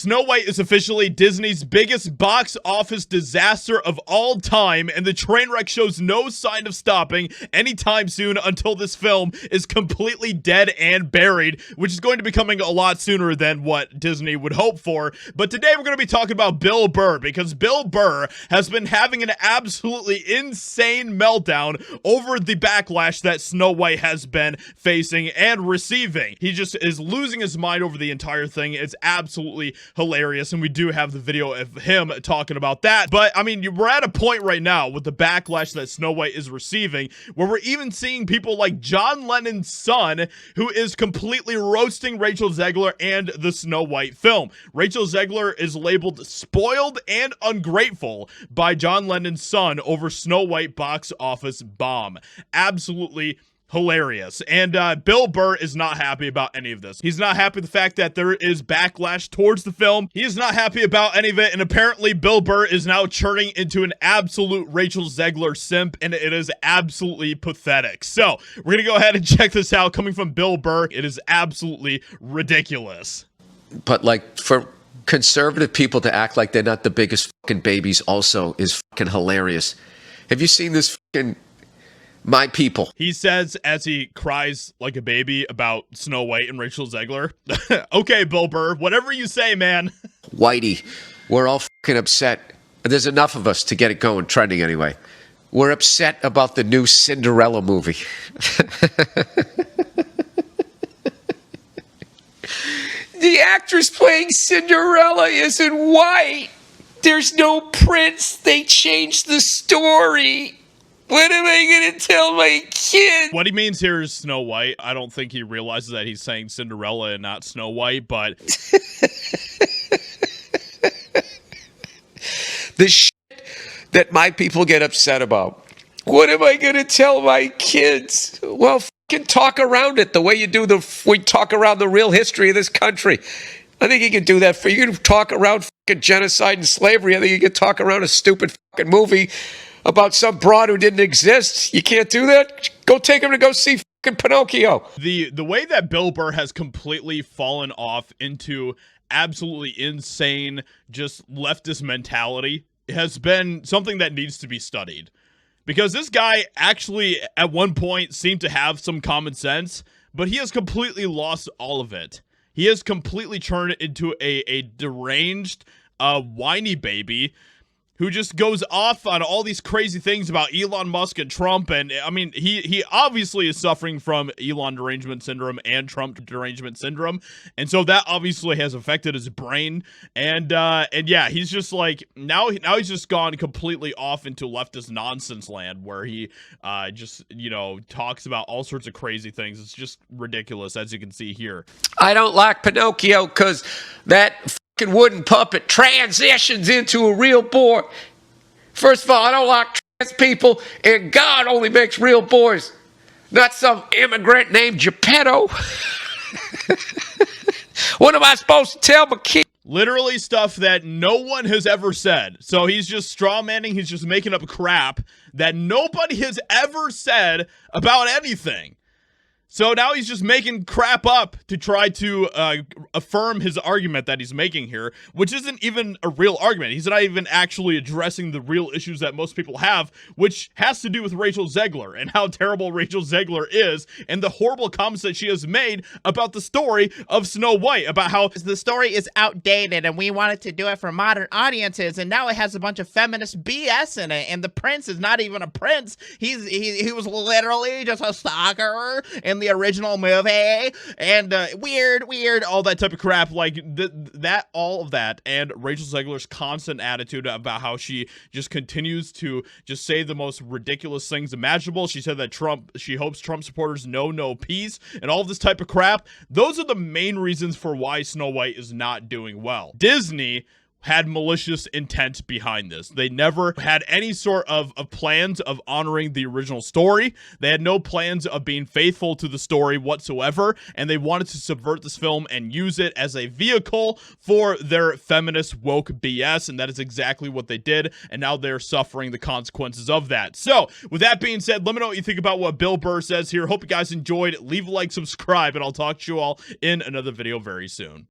Snow White is officially Disney's biggest box office disaster of all time, and the train wreck shows no sign of stopping anytime soon until this film is completely dead and buried, which is going to be coming a lot sooner than what Disney would hope for. But today we're going to be talking about Bill Burr, because Bill Burr has been having an absolutely insane meltdown over the backlash that Snow White has been facing and receiving. He just is losing his mind over the entire thing. It's absolutely hilarious, and we do have the video of him talking about that. But I mean, we're at a point right now with the backlash that Snow White is receiving where we're even seeing people like John Lennon's son, who is completely roasting Rachel Zegler and the Snow White film. Rachel Zegler is labeled spoiled and ungrateful by John Lennon's son over Snow White box office bomb. Absolutely hilarious. And Bill Burr is not happy about any of this. He's not happy with the fact that there is backlash towards the film. He is not happy about any of it, and apparently Bill Burr is now turning into an absolute Rachel Zegler simp, and it is absolutely pathetic. So we're gonna go ahead and check this out coming from Bill Burr. It is absolutely ridiculous. But like, for conservative people to act like they're not the biggest fucking babies also is fucking hilarious. Have you seen this fucking My People? He says as he cries like a baby about Snow White and Rachel Zegler. Okay, Bill Burr, whatever you say, man. Whitey, we're all fucking upset. There's enough of us to get it going, trending anyway. We're upset about the new Cinderella movie. The actress playing Cinderella isn't white. There's no prince. They changed the story. What am I going to tell my kid? What he means here is Snow White. I don't think he realizes that he's saying Cinderella and not Snow White, but the shit that my people get upset about. What am I going to tell my kids? Well, fucking talk around it the way you do we talk around the real history of this country. I think you can do that. You can talk around fucking genocide and slavery. I think you can talk around a stupid fucking movie about some broad who didn't exist. You can't do that? Go take him to go see fucking Pinocchio. The way that Bill Burr has completely fallen off into absolutely insane, just leftist mentality has been something that needs to be studied. Because this guy actually, at one point, seemed to have some common sense, but he has completely lost all of it. He has completely turned into a deranged, whiny baby who just goes off on all these crazy things about Elon Musk and Trump. And I mean, he obviously is suffering from Elon derangement syndrome and Trump derangement syndrome. And so that obviously has affected his brain. And yeah, he's just like, now he's just gone completely off into leftist nonsense land where he just, talks about all sorts of crazy things. It's just ridiculous, as you can see here. I don't like Pinocchio because that wooden puppet transitions into a real boy. First of all, I don't like trans people, and God only makes real boys, not some immigrant named Geppetto. What am I supposed to tell my kid? Literally stuff that no one has ever said. So he's just strawmanning, he's just making up crap that nobody has ever said about anything. So now he's just making crap up to try to affirm his argument that he's making here, which isn't even a real argument. He's not even actually addressing the real issues that most people have, which has to do with Rachel Zegler and how terrible Rachel Zegler is and the horrible comments that she has made about the story of Snow White, about how the story is outdated and we wanted to do it for modern audiences, and now it has a bunch of feminist BS in it, and the prince is not even a prince. He was literally just a stalker in the original movie, and weird, all that type of crap, like all of that, and Rachel Zegler's constant attitude about how she just continues to just say the most ridiculous things imaginable. She said that she hopes Trump supporters know no peace, and all this type of crap. Those are the main reasons for why Snow White is not doing well. Disney had malicious intent behind this. They never had any sort of plans of honoring the original story. They had no plans of being faithful to the story whatsoever, and they wanted to subvert this film and use it as a vehicle for their feminist woke BS, and that is exactly what they did, and now they're suffering the consequences of that. So, with that being said, let me know what you think about what Bill Burr says here. Hope you guys enjoyed. Leave a like, subscribe, and I'll talk to you all in another video very soon.